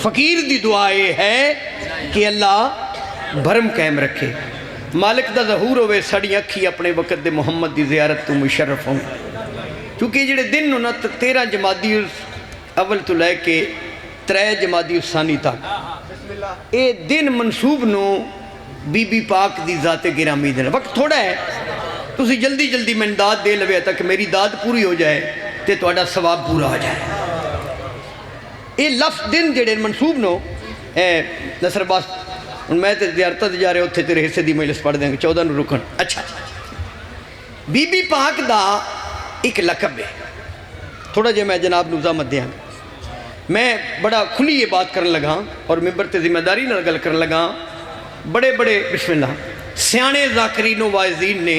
فقیر دی دعا یہ ہے کہ اللہ بھرم قائم رکھے، مالک دا ظہور ہوئے ساڑی اکھی اپنے وقت دے محمد دی زیارت تو مشرف ہوں۔ چونکہ جڑے دن نو نا 13 جمادی اول تو لے کے 3 جمادی ثانی تک اے دن منصوب نو بی بی پاک دی ذات گرامی دینا۔ وقت تھوڑا ہے، تسی جلدی جلدی میں داد دے لوے تک میری داد پوری ہو جائے تے توڑا ثواب پورا ہو جائے۔ اے لفظ دن جڑے منصوب نو نصر باس میں تے زیارتہ جا رہے ہوتے تیرے حصے دی مجلس پڑھ دیں گے 14 نو رکن۔ اچھا بی بی پاک دا ایک لقب ہے، تھوڑا جے میں جناب نظامت دیا گا۔ میں بڑا کھلی یہ بات کرن لگا اور ممبر تے ذمہ داری نہ گل کرن لگا۔ بڑے بڑے بسم اللہ سیانے ذاکرین و واعظین نے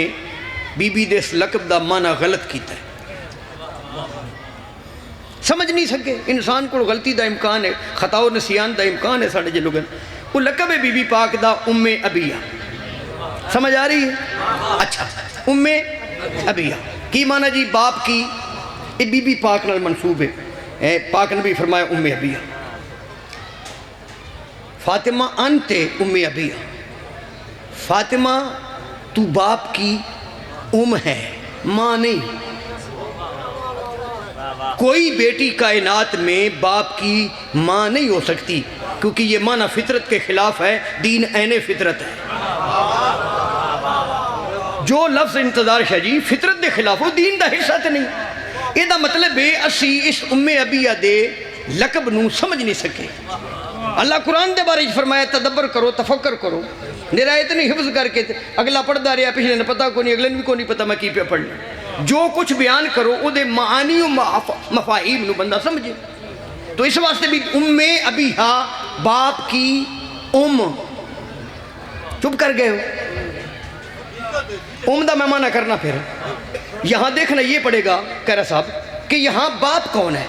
بی بی دے اس لقب دا معنی غلط کیتا ہے، سمجھ نہیں سکے۔ انسان کو غلطی دا امکان ہے، خطا و نسیان دا امکان ہے ساڑھے جلوگن۔ وہ لقب ہے بی بی پاک دا ام ابیہ، سمجھ آ رہی ہے؟ اچھا ام ابیہ کی معنی جی؟ باپ کی۔ یہ بی بی پاک نال منصوب ہے، پاک نبی فرمایا ام ابیہ۔ فاطمہ انت ام ابیہ، فاطمہ تو باپ کی ام ہے، ماں نہیں۔ کوئی بیٹی کائنات میں باپ کی ماں نہیں ہو سکتی، کیونکہ یہ معنی فطرت کے خلاف ہے، دین عین فطرت ہے۔ جو لفظ انتظار شاہ جی فطرت دے خلاف وہ دین دا حصہ تے نہیں۔ یہ دا مطلب ہے اسی اس ام ابیہ دے لقب نو سمجھ نہیں سکے۔ اللہ قرآن دے بارے فرمایا تدبر کرو، تفکر کرو، نرایت نہیں حفظ کر کے اگلا پڑھ دا رہا، پچھلے نے پتا کو نہیں، اگلے نے بھی کو نہیں پتا میں کی پہ پڑھنا۔ جو کچھ بیان کرو او دے معانی و مفاہیم نو بندہ سمجھے۔ تو اس واسطے بھی ام ابیہ باپ کی ام، چپ کر گئے ہو؟ ام دا میں معنی کرنا پھر یہاں دیکھنا یہ پڑے گا کہہ رہا صاحب کہ یہاں باپ کون ہے؟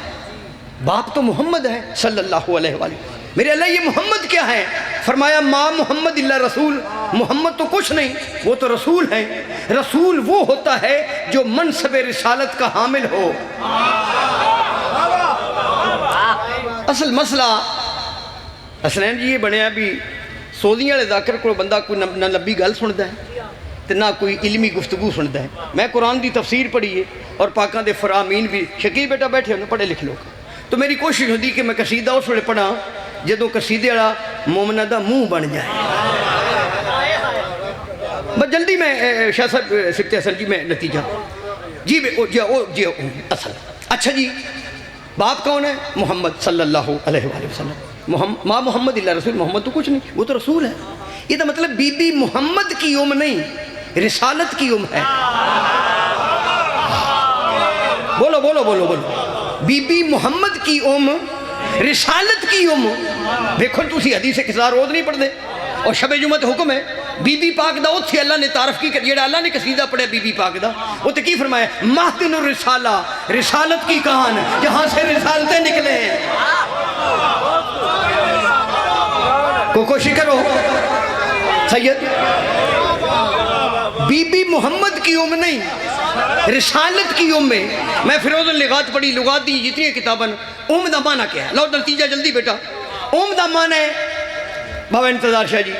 باپ تو محمد ہے صلی اللہ علیہ وآلہ۔ میرے اللہ یہ محمد کیا ہے؟ فرمایا ما محمد اللہ رسول، محمد تو کچھ نہیں، وہ تو رسول ہیں۔ رسول وہ ہوتا ہے جو منصب رسالت کا حامل ہو۔ اصل مسئلہ اسلین جی یہ بنیا بھی سودیاں لے ذاکر کو بندہ کوئی نہ لبی گل سنتا ہے تو نہ کوئی علمی گفتگو سنتا ہے۔ میں قرآن دی تفسیر پڑھی ہے اور پاکاں دے فرامین بھی شکیل بیٹا بیٹھے ہونے پڑھے لکھ لوگ، تو میری کوشش ہوتی کہ میں قصیدہ اس وقت پڑھا جدوں قصیدے والا مومنہ دا منہ بن جائے۔ بس جلدی میں شاہ صاحب سکتے اصل جی میں نتیجہ جی اصل۔ اچھا جی باپ کون ہے؟ محمد صلی اللہ علیہ وآلہ وسلم۔ ماں محمد اللہ رسول، محمد تو کچھ نہیں، وہ تو رسول ہے۔ یہ تو مطلب بی بی محمد کی ام نہیں، رسالت کی ام ہے۔ بولو بولو بولو بولو، بی بی محمد کی ام، رسالت کی ام۔ دیکھو تسی حدیث قصار روز نہیں پڑھ دے اور شب جمعہ حکم ہے بی بی پاک دا اتھی اللہ نے تعارف کی، جیڑا اللہ نے قصیدہ پڑھے بی بی پاک دا وہ تے کی فرمایا مہدن الرسالہ، رسالت کی کہان جہاں سے رسالتیں نکلے ہیں۔ کوشش کرو سید، بی بی محمد کی ام نہیں، رسالت کی ام ہے۔ میں فیروز اللغات پڑھی، لغات دی جتنی کتابیں، ام دا معنی کیا ہے؟ لو نتیجہ جلدی بیٹا۔ ام دا معنی ہے بابا انتظار شاہ جی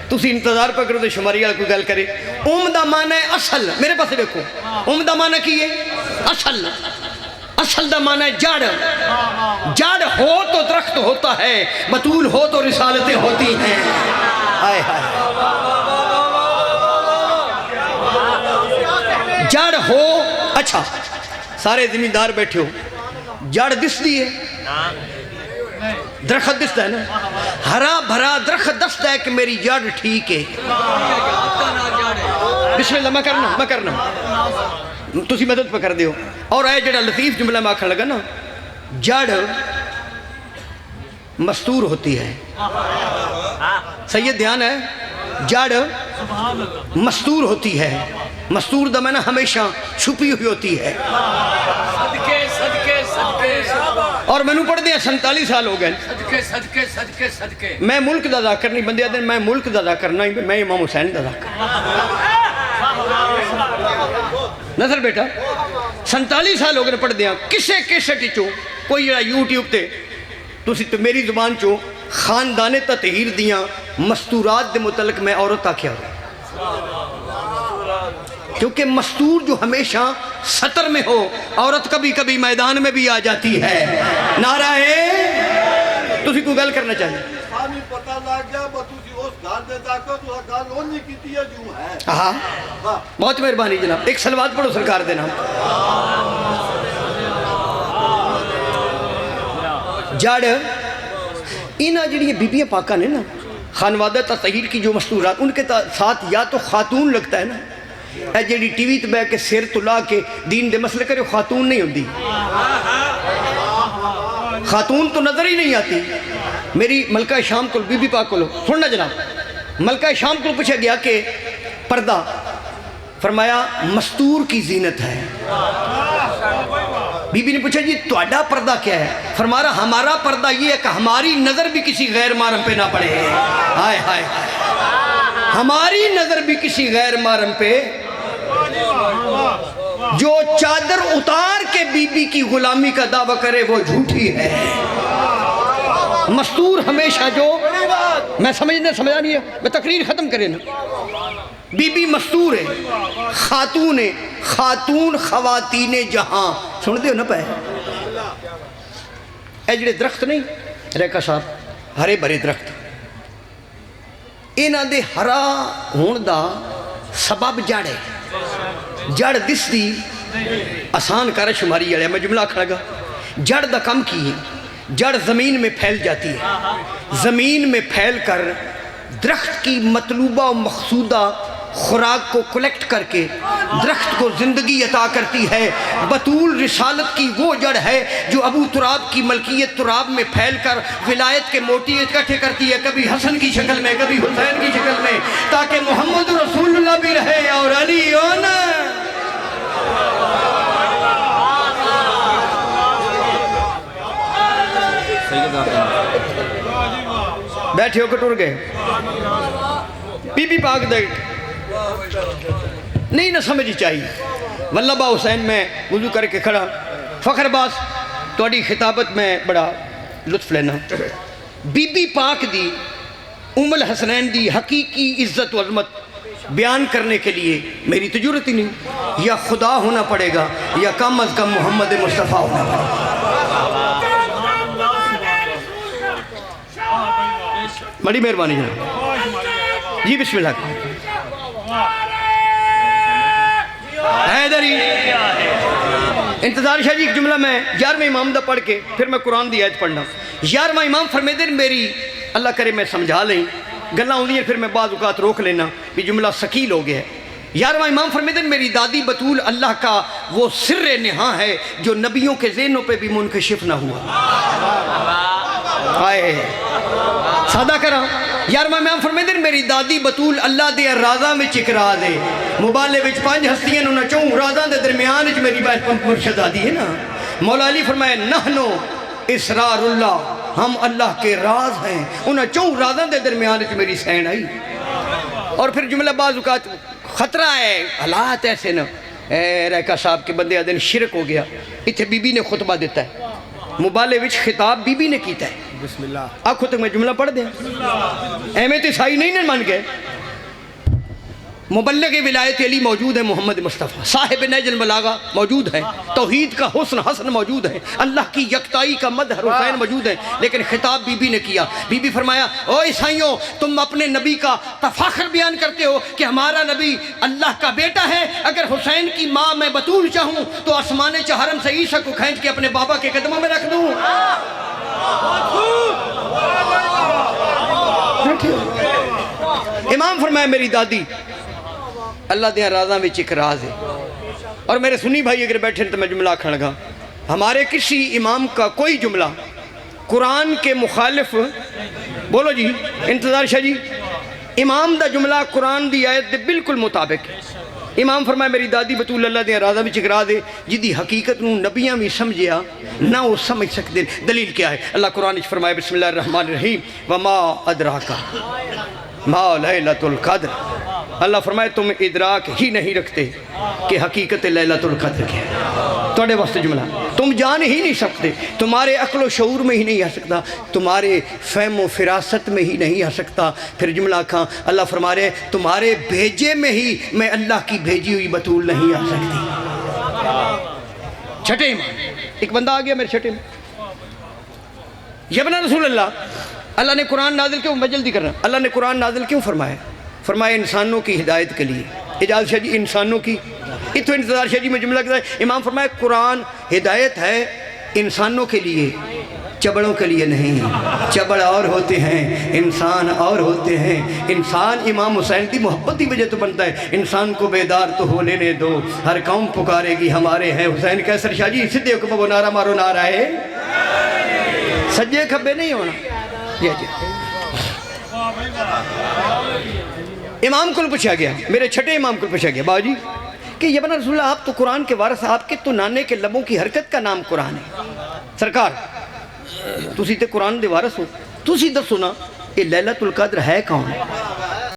تسی انتظار پہ کرو تو شماری والا کوئی گل کرے۔ ام دا معنی ہے اصل، میرے پاس دیکھو ام دا معنی کی ہے؟ اصل۔ اصل دا معنی ہے جڑ، جڑ ہو تو درخت ہوتا ہے، بطول ہو تو رسالتیں ہوتی ہیں۔ آئے ہائے جڑ ہو۔ اچھا سارے زمیندار بیٹھے ہو، جڑ دس دی ہے، درخت دستا ہے نا، ہرا بھرا درخت دستا ہے کہ میری جڑ ٹھیک ہے۔ بسم اللہ میں کرنا تسی مدد پہ کر دیو۔ اور اے جڑا لطیف جملہ میں آکھن لگا نا، جڑ مستور ہوتی ہے، سید دھیان ہے، جڑ مستور ہوتی ہے۔ مستور دا میں نا ہمیشہ چھپی ہوئی ہوتی ہے۔ اور میں نے پڑھ دیا 47 سال ہو گئے صدقے میں ملک دا ذاکر نہیں، بندے آدھے میں ملک دا ذاکر نہیں، میں امام حسین دا ذاکر۔ نظر بیٹا 47 سال ہو گئے پڑھ دیا کسے کیسے ٹیچو کوئی جڑا یوٹیوب تے تسی تو میری زبان چو خاندان تطہیر دیاں مستورات دے متعلق میں عورت آکھیا ہو، کیونکہ مستور جو ہمیشہ سطر میں ہو، عورت کبھی کبھی میدان میں بھی آ جاتی ہے۔ نعرہ ہے تسی کوئی گل کرنا چاہیے؟ سامی پتہ لگ گیا بتوسی اس گھر دے جاکو تو گل اونی کیتی ہے جو ہے۔ ہاں بہت مہربانی جناب، ایک صلوات پڑھو سرکار دے نام۔ جڑ انہاں جڑی بیبیاں پاکاں نے نا، خانوادہ تطہیر کی جو مستورات، ان کے ساتھ یا تو خاتون لگتا ہے نا، اے جڑی ٹی وی تے بیٹھ کے سر تلا کے دین دے مسئلے کرے، خاتون نہیں ہوندی، خاتون تو نظر ہی نہیں آتی۔ میری ملکہ شام کو بی بی پاک کو سننا جناب، ملکہ شام کو پوچھا گیا کہ پردہ، فرمایا مستور کی زینت ہے۔ بی بی نے پوچھا جی تواڈا پردہ کیا ہے؟ فرمایا ہمارا پردہ یہ ہے کہ ہماری نظر بھی کسی غیر محرم پہ نہ پڑے۔ ہائے ہائے، ہماری نظر بھی کسی غیر محرم پہ، جو چادر اتار کے بی بی کی غلامی کا دعویٰ کرے وہ جھوٹی ہے۔ مستور ہمیشہ جو، میں سمجھا نہیں ہے، میں تقریر ختم کرے نا، بی بی مستور ہے، خاتون ہے، خاتون خواتین جہاں، سن دیو نا پہ اے جڑے درخت نہیں ریکا صاحب، ہرے بھرے درخت، انہاں دے ہرا ہون دا سبب جڑ ہے۔ جڑ دس دی آسان کار شماری جڑے، میں جملہ کھڑا گا، جڑ دا کم کی ہے، جڑ زمین میں پھیل جاتی ہے، زمین میں پھیل کر درخت کی مطلوبہ و مقصودہ خوراک کو کلیکٹ کر کے درخت کو زندگی عطا کرتی ہے۔ بطول رسالت کی وہ جڑ ہے جو ابو تراب کی ملکیت تراب میں پھیل کر ولایت کے موتی اکٹھے کرتی ہے، کبھی حسن کی شکل میں، کبھی حسین کی شکل میں، تاکہ محمد رسول اللہ بھی رہے اور علی ہونا۔ بیٹھے ہو کے ٹر گئے، بی بی پاک دے نہیں نہ سمجھی چاہیے۔ واللہ با حسین میں وضو کر کے کھڑا، فخر باز توڑی خطابت میں بڑا لطف لینا، بی بی پاک دی ام الحسنین دی حقیقی عزت و عظمت بیان کرنے کے لیے میری تو ضرورت ہی نہیں، یا خدا ہونا پڑے گا یا کم از کم محمد مصطفیٰ ہونا پڑے گا۔ بڑی مہربانی جناب جی، بسم اللہ۔ حیدری انتظار شاہ جی، ایک جملہ میں 11ویں امام دا پڑھ کے پھر میں قرآن دی آیت پڑھنا۔ 11واں امام فرمیدے میری اللہ کرے میں سمجھا لیں، گلہ ہوں دی پھر میں بعض اوقات روک لینا بھی جملہ سکیل ہو گیا ہے۔ 11واں امام فرمیدے میری دادی بطول اللہ کا وہ سر نہاں ہے جو نبیوں کے ذہنوں پہ بھی منکشف نہ ہوا۔ آئے سادہ کرا، 11واں امام فرمیدے میری دادی بطول اللہ دے رازاں میں چکرا دے، مبالے وچ 5 ہستیاں نو نہ چوں رازاں دے درمیان وچ میری بات مرشد دادی ہے نا۔ مولا علی فرمایا نحنو اسرار اللہ، ہم اللہ کے راز ہیں، انہاں چوں رازاں دے درمیان وچ میری سین آئی۔ اور پھر جملہ بعض اوقات خطرہ ہے، حالات ایسے نا، اے ریکا صاحب کے بندے آدھے شرک ہو گیا، اتھے بی بی نے خطبہ دیتا ہے، مبالے وچ خطاب بی بی نے کیتا ہے۔ بسم اللہ آنکھوں تک میں جملہ پڑھ دیں، احمد عیسائی نہیں مان گئے، مبلغ ولایت علی موجود ہے، محمد مصطفیٰ صاحب نہج البلاغہ موجود ہے، توحید کا حسن موجود ہے، اللہ کی یکتائی کا مدح حسین موجود ہے، لیکن خطاب بی بی نے کیا۔ بی بی فرمایا او عیسائیوں، تم اپنے نبی کا تفاخر بیان کرتے ہو کہ ہمارا نبی اللہ کا بیٹا ہے، اگر حسین کی ماں میں بطول چاہوں تو آسمان چہرم سے عیسیٰ کو کھینچ کے اپنے بابا کے قدموں میں رکھ دوں۔ امام فرمایا میری دادی اللہ دیا رازاں میں ایک راز ہے، اور میرے سنی بھائی اگر بیٹھے تو میں جملہ کھڑ گا، ہمارے کسی امام کا کوئی جملہ قرآن کے مخالف، بولو جی انتظار شاہ جی، امام دا جملہ قرآن دی آیت دے بالکل مطابق ہے۔ امام فرمایا میری دادی بطول اللہ دیا رازاں میں چکرا دے، جدی حقیقت نو نبیاں بھی سمجھیا نہ وہ سمجھ سکتے۔ دلیل کیا ہے؟ اللہ قرآن فرمایا بسم اللہ الرحمن الرحیم وما ادراکا ما لیلۃ القدر، اللہ فرمائے تم ادراک ہی نہیں رکھتے کہ حقیقت لیلۃ القدر کیا ہے۔ توڑے واسطے جملہ تم جان ہی نہیں سکتے، تمہارے عقل و شعور میں ہی نہیں آ سکتا، تمہارے فہم و فراست میں ہی نہیں آ سکتا۔ پھر جملہ کھاں اللہ فرما رہے ہیں تمہارے بھیجے میں ہی میں اللہ کی بھیجی ہوئی بطول نہیں آ سکتی۔ چھٹے امام ایک بندہ آ گیا میرے چھٹے میں، یبنا رسول اللہ نے قرآن نازل کیوں، میں جلدی کر رہا ہوں، اللہ نے قرآن نازل کیوں فرمایا؟ فرمایا انسانوں کی ہدایت کے لیے۔ اجازت شاہ جی انسانوں کی اتو انتظار شاہ جی میں جملہ کہتا ہے، امام فرمایا قرآن ہدایت ہے انسانوں کے لیے، چبڑوں کے لیے نہیں۔ چبڑ اور ہوتے ہیں، انسان اور ہوتے ہیں۔ انسان امام حسین کی محبت کی وجہ تو بنتا ہے، انسان کو بیدار تو ہو لینے دو، ہر قوم پکارے گی ہمارے ہیں حسین۔ کیسر شاہ جی سدھے کو بابو نعرہ مارو، نعرہ ہے سجے کھبے نہیں ہونا۔ جی جی امام کو پوچھا گیا، میرے چھٹے امام کو پوچھا گیا بابا جی کہ یبنا رسول اللہ آپ تو قرآن کے وارث، آپ کے تو نانے کے لبوں کی حرکت کا نام قرآن ہے۔ سرکار تسی تے قرآن دے وارث ہو، تسی دسو نا یہ لیلۃ القدر ہے کون؟